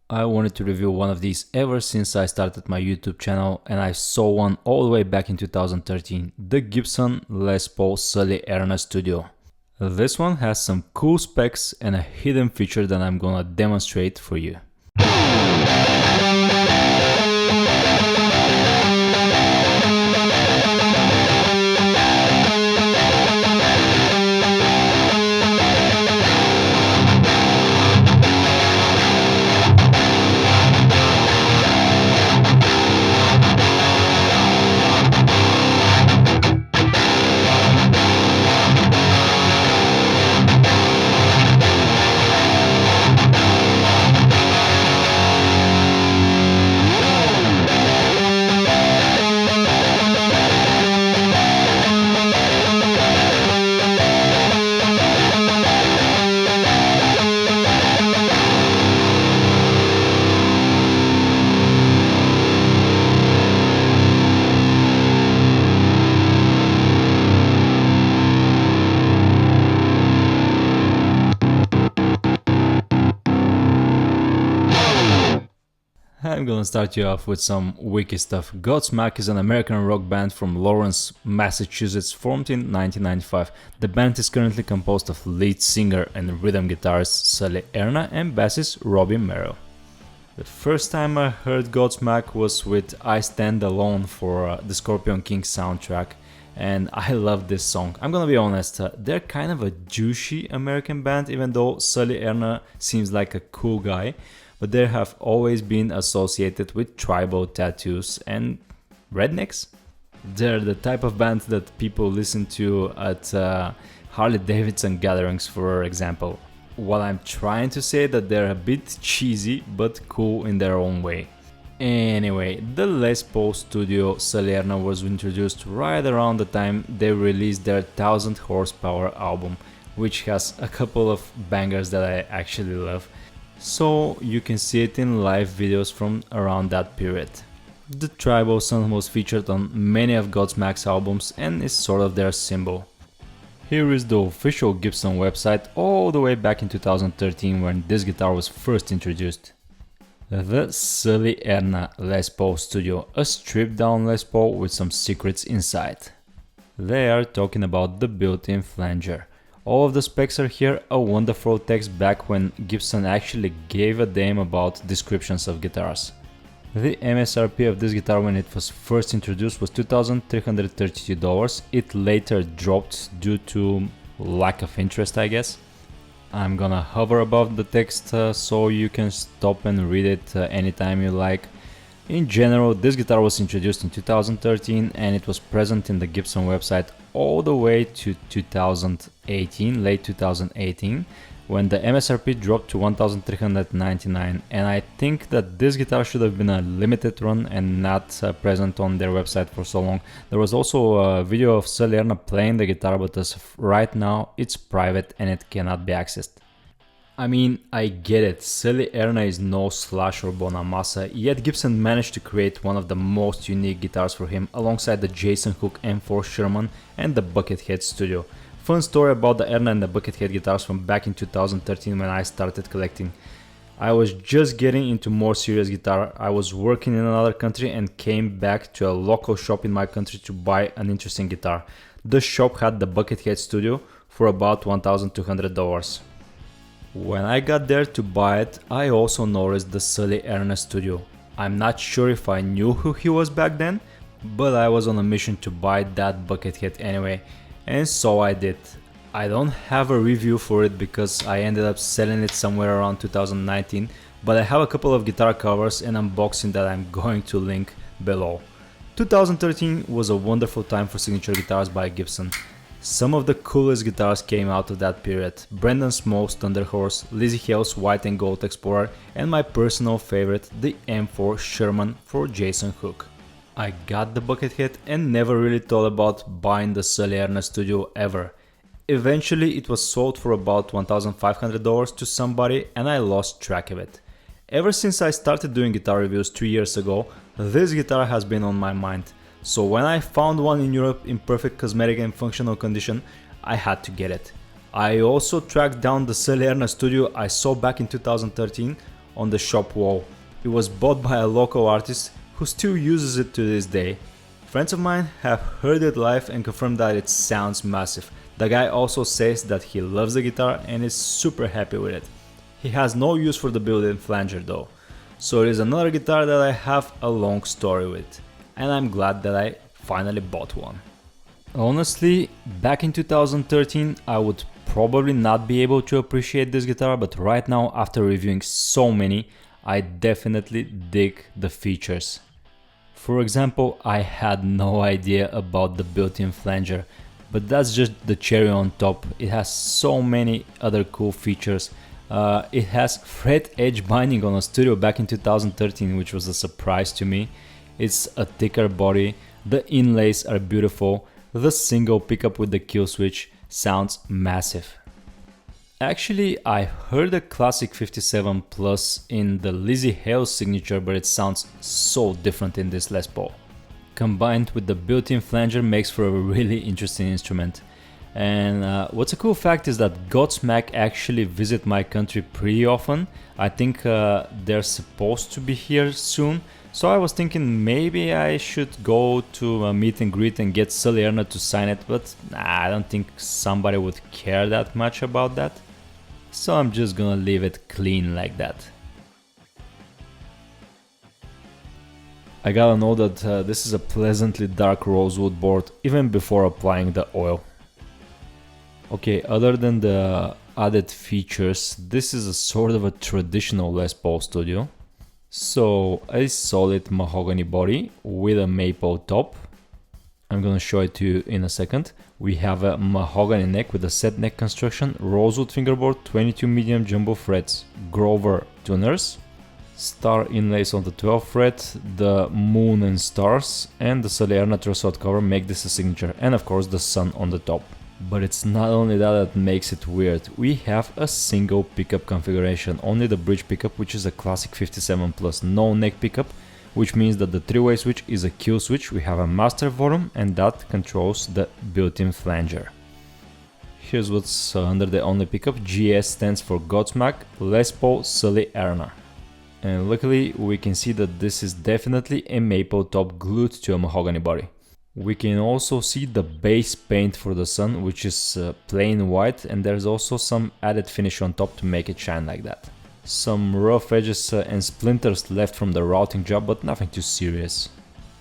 I wanted to review one of these ever since I started my YouTube channel, and I saw one all the way back in 2013, the Gibson Les Paul Sully Erna Studio. This one has some cool specs and a hidden feature that I'm gonna demonstrate for you. I'm gonna start you off with some wiki stuff. Godsmack is an American rock band from Lawrence, Massachusetts, formed in 1995. The band is currently composed of lead singer and rhythm guitarist Sully Erna and bassist Robbie Merrill. The first time I heard Godsmack was with I Stand Alone for the Scorpion King soundtrack, and I love this song. I'm gonna be honest, they're kind of a douchey American band, even though Sully Erna seems like a cool guy. But they have always been associated with tribal tattoos and rednecks. They're the type of band that people listen to at Harley Davidson gatherings, for example. What I'm trying to say that they're a bit cheesy but cool in their own way. Anyway, the Les Paul Studio Sully Erna was introduced right around the time they released their 1000 horsepower album, which has a couple of bangers that I actually love. So you can see it in live videos from around that period. The tribal sound was featured on many of Godsmack's albums and is sort of their symbol. Here is the official Gibson website all the way back in 2013 when this guitar was first introduced. The Sully Erna Les Paul Studio, a stripped down Les Paul with some secrets inside. They are talking about the built-in flanger. All of the specs are here, a wonderful text back when Gibson actually gave a damn about descriptions of guitars. The MSRP of this guitar when it was first introduced was $2,332. It later dropped due to lack of interest, I guess. I'm gonna hover above the text so you can stop and read it anytime you like. In general, this guitar was introduced in 2013 and it was present in the Gibson website all the way to 2018, late 2018, when the MSRP dropped to $1,399, and I think that this guitar should have been a limited run and not present on their website for so long. There was also a video of Sully Erna playing the guitar, but as of right now it's private and it cannot be accessed. I mean, I get it, Sully Erna is no Slash or Bonamassa, yet Gibson managed to create one of the most unique guitars for him alongside the Jason Hook M4 Sherman and the Buckethead Studio. Fun story about the Erna and the Buckethead guitars from back in 2013 when I started collecting. I was just getting into more serious guitar, I was working in another country and came back to a local shop in my country to buy an interesting guitar. The shop had the Buckethead Studio for about $1,200. When I got there to buy it, I also noticed the Sully Erna Studio. I'm not sure if I knew who he was back then, but I was on a mission to buy that Buckethead anyway, and so I did. I don't have a review for it because I ended up selling it somewhere around 2019, but I have a couple of guitar covers and unboxing that I'm going to link below. 2013 was a wonderful time for signature guitars by Gibson. Some of the coolest guitars came out of that period: Brendan Small's Thunder Horse, Lizzie Hale's White and Gold Explorer, and my personal favorite, the M4 Sherman for Jason Hook. I got the Buckethead and never really thought about buying the Sully Erna Studio ever. Eventually it was sold for about $1,500 to somebody and I lost track of it. Ever since I started doing guitar reviews 3 years ago, this guitar has been on my mind. So when I found one in Europe in perfect cosmetic and functional condition, I had to get it. I also tracked down the Sully Erna Studio I saw back in 2013 on the shop wall. It was bought by a local artist who still uses it to this day. Friends of mine have heard it live and confirmed that it sounds massive. The guy also says that he loves the guitar and is super happy with it. He has no use for the built-in flanger though. So it is another guitar that I have a long story with, and I'm glad that I finally bought one. Honestly, back in 2013 I would probably not be able to appreciate this guitar, but right now, after reviewing so many, I definitely dig the features. For example, I had no idea about the built-in flanger, but that's just the cherry on top. It has so many other cool features. It has fret edge binding on a studio back in 2013, which was a surprise to me. It's a thicker body, the inlays are beautiful, the single pickup with the kill switch sounds massive. Actually, I heard a classic 57 Plus in the Lizzie Hale's signature, but it sounds so different in this Les Paul. Combined with the built-in flanger makes for a really interesting instrument. And what's a cool fact is that Godsmack actually visit my country pretty often. I think they're supposed to be here soon. So I was thinking maybe I should go to a meet and greet and get Sully Erna to sign it, but I don't think somebody would care that much about that. So I'm just gonna leave it clean like that. I gotta know that this is a pleasantly dark rosewood board even before applying the oil. Okay, other than the added features, this is a sort of a traditional Les Paul studio. So a solid mahogany body with a maple top. I'm gonna show it to you in a second. We have a mahogany neck with a set neck construction, rosewood fingerboard, 22 medium jumbo frets, Grover tuners, star inlays on the 12th fret, the moon and stars, and the Sully Erna truss-rod cover make this a signature, and of course the sun on the top. But it's not only that makes it weird. We have a single pickup configuration, only the bridge pickup, which is a classic 57 Plus, no neck pickup, which means that the three-way switch is a kill switch. We have a master volume and that controls the built-in flanger. Here's what's under the only pickup. GS stands for Godsmack, Les Paul, Sully Erna. And luckily we can see that this is definitely a maple top glued to a mahogany body. We can also see the base paint for the sun, which is plain white, and there's also some added finish on top to make it shine like that. Some rough edges and splinters left from the routing job, but nothing too serious.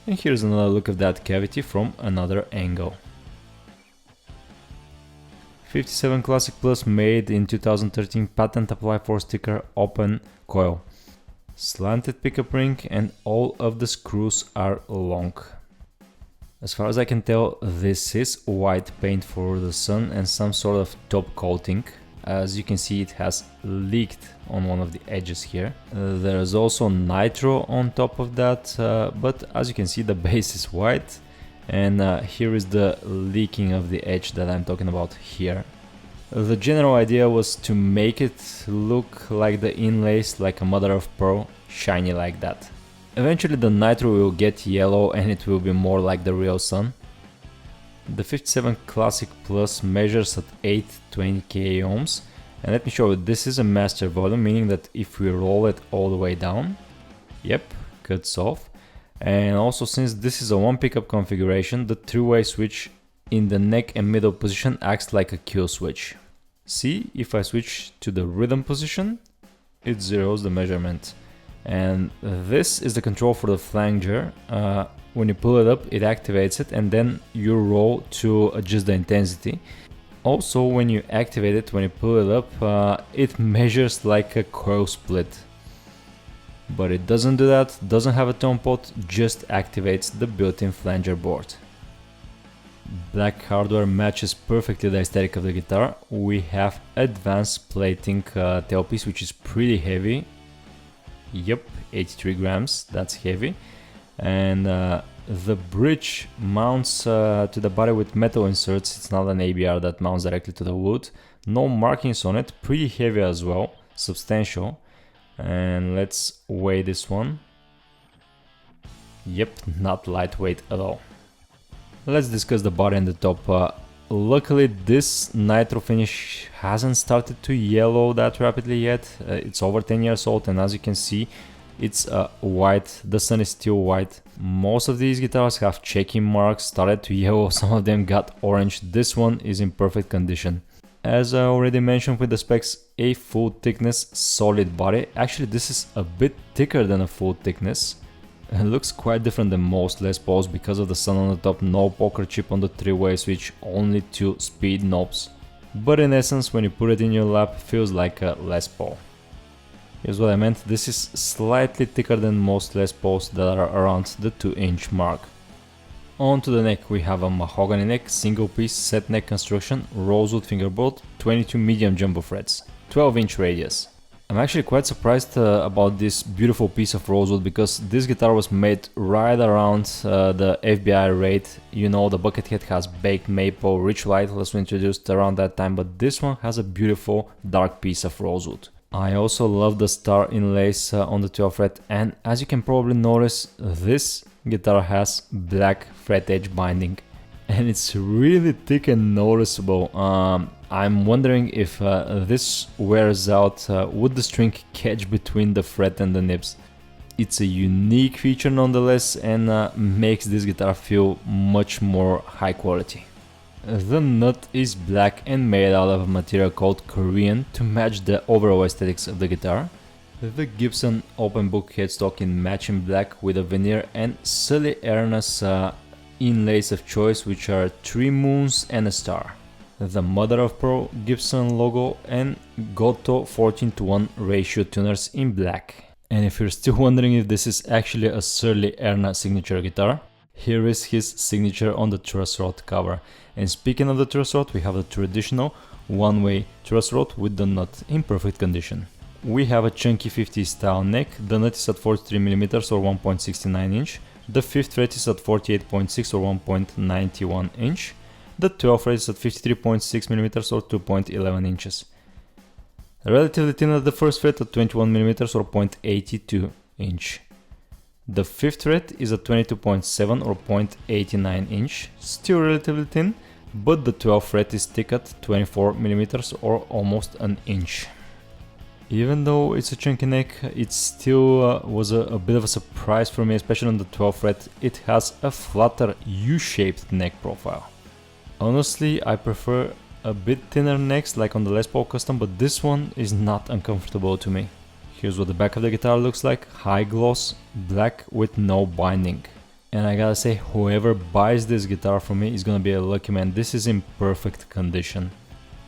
And here's another look of that cavity from another angle. 57 Classic Plus made in 2013, patent apply for sticker, open coil. Slanted pickup ring and all of the screws are long. As far as I can tell, this is white paint for the sun and some sort of top coating. As you can see, it has leaked on one of the edges here. There is also nitro on top of that, but as you can see, the base is white. And here is the leaking of the edge that I'm talking about here. The general idea was to make it look like the inlays, like a mother of pearl, shiny like that. Eventually the nitro will get yellow and it will be more like the real sun. The 57 Classic Plus measures at 820k ohms, and let me show you, this is a master volume, meaning that if we roll it all the way down, yep, cuts off. And also, since this is a one pickup configuration, the three-way switch in the neck and middle position acts like a kill switch. See, if I switch to the rhythm position, it zeroes the measurement. And this is the control for the flanger. When you pull it up, it activates it, and then you roll to adjust the intensity. Also, when you activate it, when you pull it up, it measures like a coil split. But it doesn't do that, doesn't have a tone pot, just activates the built-in flanger board. Black hardware matches perfectly the aesthetic of the guitar. We have advanced plating tailpiece, which is pretty heavy. Yep, 83 grams, that's heavy. And the bridge mounts to the body with metal inserts. It's not an ABR that mounts directly to the wood. No markings on it, pretty heavy as well, substantial. And let's weigh this one. Yep, not lightweight at all. Let's discuss the body and the top. Luckily this nitro finish hasn't started to yellow that rapidly yet. It's over 10 years old, and as you can see, it's white. The sun is still white. Most of these guitars have checking marks, started to yellow, some of them got orange. This one is in perfect condition. As I already mentioned with the specs, a full thickness solid body. Actually this is a bit thicker than a full thickness. It looks quite different than most Les Pauls because of the sun on the top, no poker chip on the 3-way switch, only 2 speed knobs. But in essence, when you put it in your lap, it feels like a Les Paul. Here's what I meant, this is slightly thicker than most Les Pauls that are around the 2-inch mark. On to the neck, we have a mahogany neck, single piece set neck construction, rosewood fingerboard, 22 medium jumbo frets, 12-inch radius. I'm actually quite surprised about this beautiful piece of rosewood, because this guitar was made right around the FBI raid. You know, the Buckethead has baked maple, rich light was introduced around that time, but this one has a beautiful dark piece of rosewood. I also love the star inlays on the 12th fret, and as you can probably notice, this guitar has black fret edge binding, and it's really thick and noticeable. I'm wondering if this wears out, would the string catch between the fret and the nibs? It's a unique feature nonetheless, and makes this guitar feel much more high quality. The nut is black and made out of a material called Korean to match the overall aesthetics of the guitar. The Gibson open book headstock in matching black with a veneer, and Sully Erna's inlays of choice, which are 3 moons and a star. The mother of pearl Gibson logo and Goto 14:1 ratio tuners in black. And if you're still wondering if this is actually a Sully Erna signature guitar, here is his signature on the truss rod cover. And speaking of the truss rod, we have the traditional one-way truss rod with the nut in perfect condition. We have a chunky 50s style neck, the nut is at 43mm or 1.69 inch, the 5th fret is at 48.6 or 1.91 inch, the 12th fret is at 53.6mm or 2.11 inches. Relatively thin at the 1st fret at 21mm or 0.82 inch. The 5th fret is at 22.7 or 0.89 inch, still relatively thin, but the 12th fret is thick at 24mm or almost an inch. Even though it's a chunky neck, it still was a bit of a surprise for me, especially on the 12th fret. It has a flatter U-shaped neck profile. Honestly, I prefer a bit thinner necks like on the Les Paul Custom, but this one is not uncomfortable to me. Here's what the back of the guitar looks like, high gloss, black with no binding. And I gotta say, whoever buys this guitar from me is gonna be a lucky man. This is in perfect condition.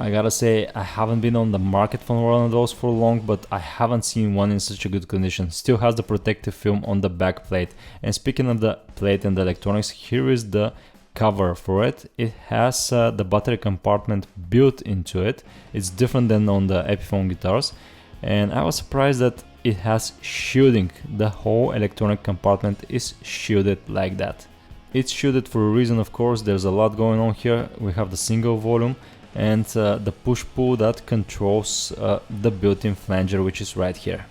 I gotta say, I haven't been on the market for one of those for long, but I haven't seen one in such a good condition. Still has the protective film on the back plate. And speaking of the plate and the electronics, here is the cover for it. It has the battery compartment built into it. It's different than on the Epiphone guitars. And I was surprised that it has shielding. The whole electronic compartment is shielded like that. It's shielded for a reason, of course. There's a lot going on here. We have the single volume and the push-pull that controls the built-in flanger, which is right here.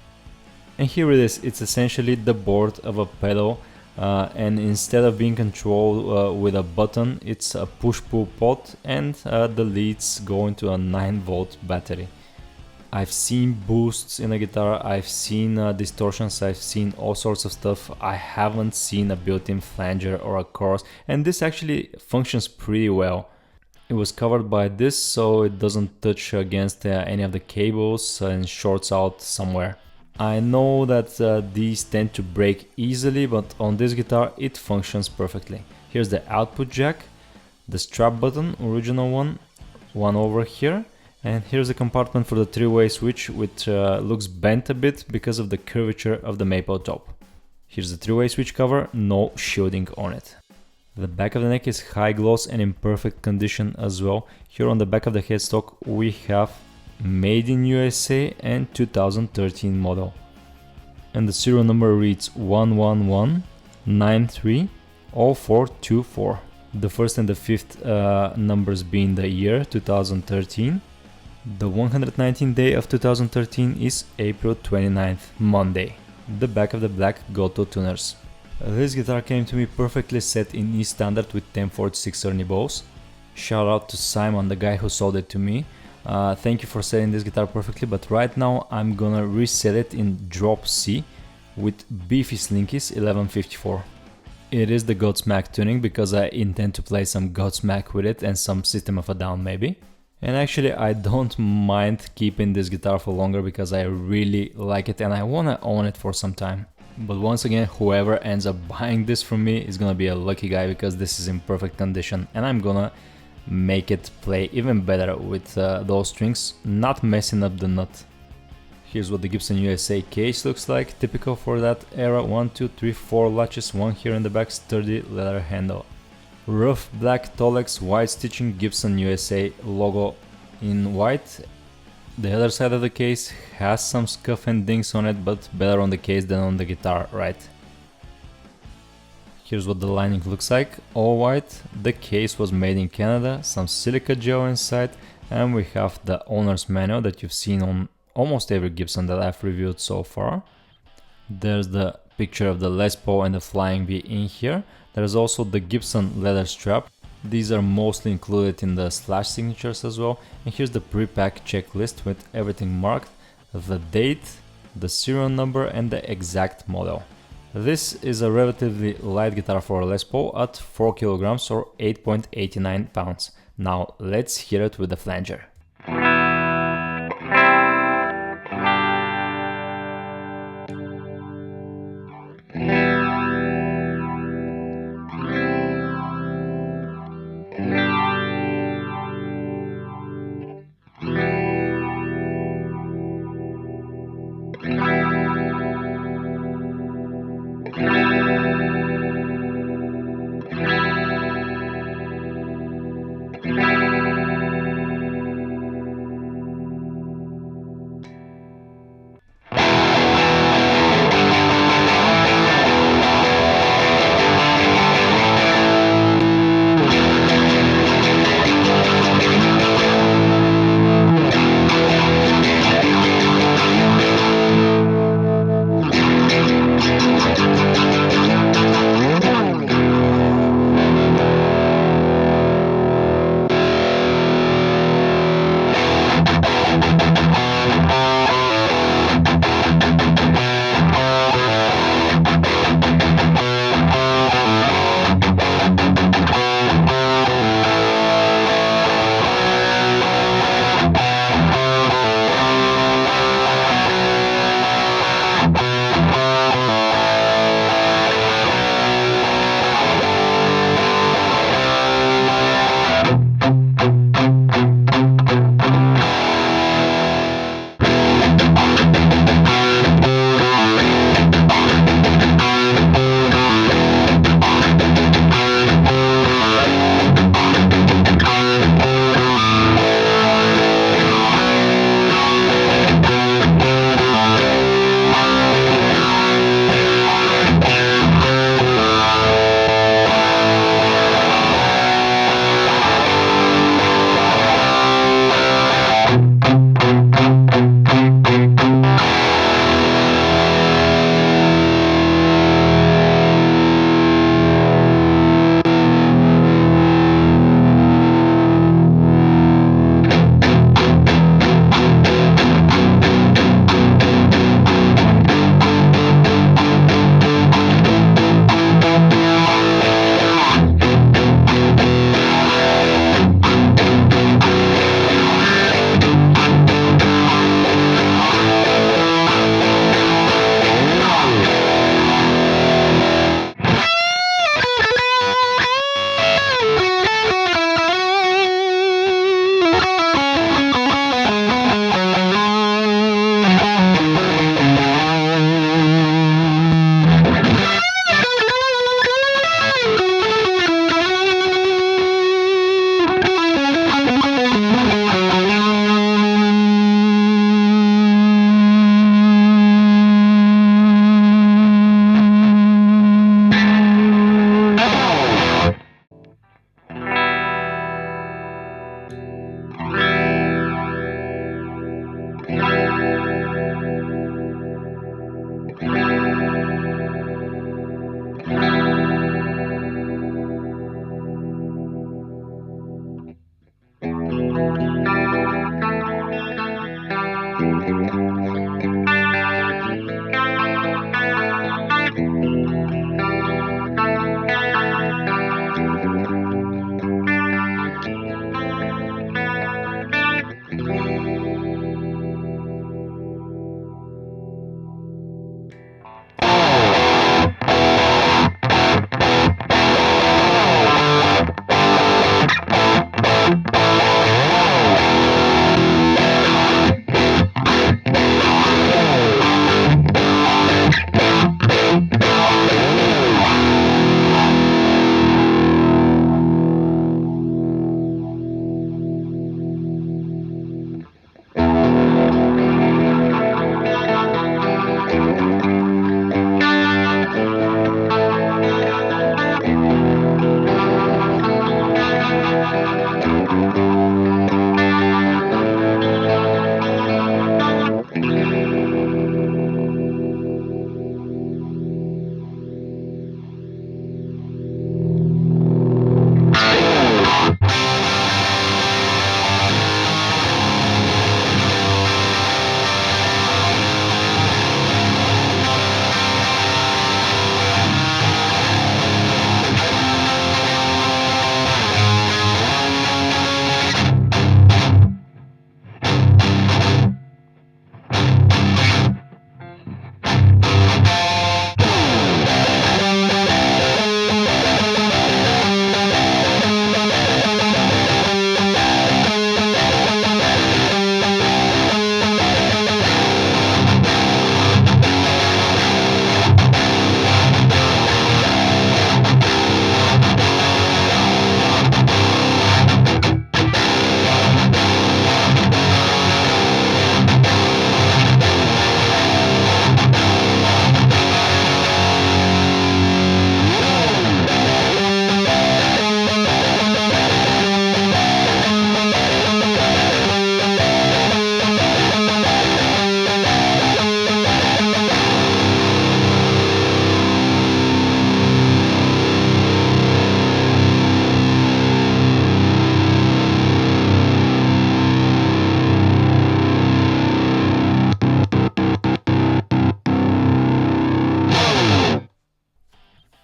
And here it is. It's essentially the board of a pedal, and instead of being controlled with a button, it's a push-pull pot, and the leads go into a 9-volt battery. I've seen boosts in a guitar, I've seen distortions, I've seen all sorts of stuff. I haven't seen a built-in flanger or a chorus, and this actually functions pretty well. It was covered by this, so it doesn't touch against any of the cables and shorts out somewhere. I know that these tend to break easily, but on this guitar it functions perfectly. Here's the output jack, the strap button, original one over here. And here's the compartment for the 3-way switch, which looks bent a bit because of the curvature of the maple top. Here's the 3-way switch cover, no shielding on it. The back of the neck is high gloss and in perfect condition as well. Here on the back of the headstock we have made in USA and 2013 model. And the serial number reads 111930424. The first and the fifth numbers being the year 2013. The 119th day of 2013 is April 29th, Monday. The back of the black Goto tuners. This guitar came to me perfectly set in E standard with 1046 Ernie bows. Shout out to Simon, the guy who sold it to me. Thank you for setting this guitar perfectly, but right now I'm gonna reset it in drop C with beefy slinkies 1154. It is the Godsmack tuning because I intend to play some Godsmack with it and some System of a Down maybe. And actually I don't mind keeping this guitar for longer because I really like it and I wanna own it for some time. But once again, whoever ends up buying this from me is gonna be a lucky guy because this is in perfect condition and I'm gonna make it play even better with those strings, not messing up the nut. Here's what the Gibson USA case looks like, typical for that era. 1, 2, 3, 4 latches, one here in the back, sturdy leather handle. Rough black Tolex, white stitching, Gibson USA logo in white. The other side of the case has some scuff and dings on it, but better on the case than on the guitar, right? Here's what the lining looks like, all white. The case was made in Canada, some silica gel inside, and we have the owner's manual that you've seen on almost every Gibson that I've reviewed so far. There's the picture of the Les Paul and the Flying V in here. There's also the Gibson leather strap. These are mostly included in the slash signatures as well. And here's the pre-pack checklist with everything marked, the date, the serial number and the exact model. This is a relatively light guitar for a Les Paul at 4 kilograms or 8.89 pounds. Now let's hear it with the flanger.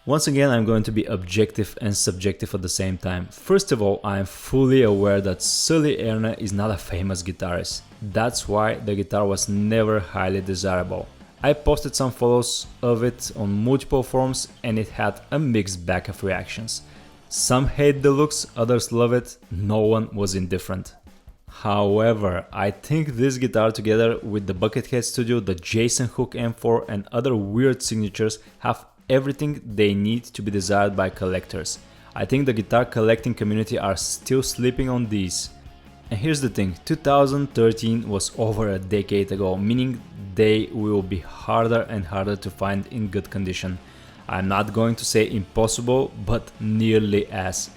Once again, I'm going to be objective and subjective at the same time. First of all, I am fully aware that Sully Erna is not a famous guitarist. That's why the guitar was never highly desirable. I posted some photos of it on multiple forums and it had a mixed bag of reactions. Some hate the looks, others love it, no one was indifferent. However, I think this guitar together with the Buckethead Studio, the Jason Hook M4 and other weird signatures have everything they need to be desired by collectors. I think the guitar collecting community are still sleeping on these. And here's the thing, 2013 was over a decade ago, meaning they will be harder and harder to find in good condition. I'm not going to say impossible, but nearly as.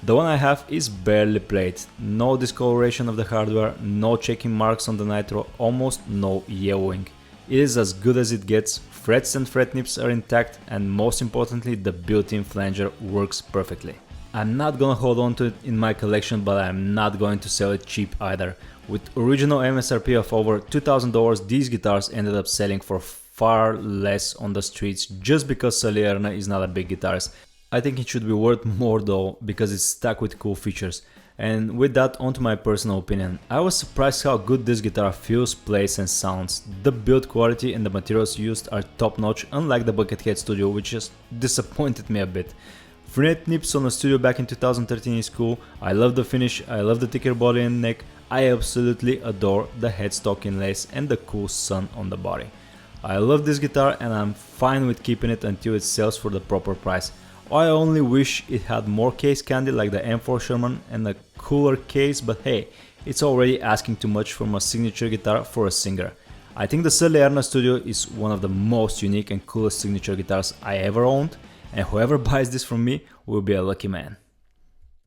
The one I have is barely played, no discoloration of the hardware, no checking marks on the nitro, almost no yellowing. It is as good as it gets, frets and fret nips are intact, and most importantly the built-in flanger works perfectly. I'm not gonna hold on to it in my collection, but I'm not going to sell it cheap either. With original MSRP of over $2,000, these guitars ended up selling for far less on the streets just because Sully Erna is not a big guitarist. I think it should be worth more though, because it's stacked with cool features. And with that, onto my personal opinion. I was surprised how good this guitar feels, plays and sounds. The build quality and the materials used are top notch, unlike the Buckethead Studio, which just disappointed me a bit. Fret nips on the Studio back in 2013 is cool, I love the finish, I love the thicker body and neck, I absolutely adore the headstock inlays and the cool sun on the body. I love this guitar and I'm fine with keeping it until it sells for the proper price. I only wish it had more case candy like the M4 Sherman and a cooler case, but hey, it's already asking too much from a signature guitar for a singer. I think the Sully Erna Studio is one of the most unique and coolest signature guitars I ever owned, and whoever buys this from me will be a lucky man.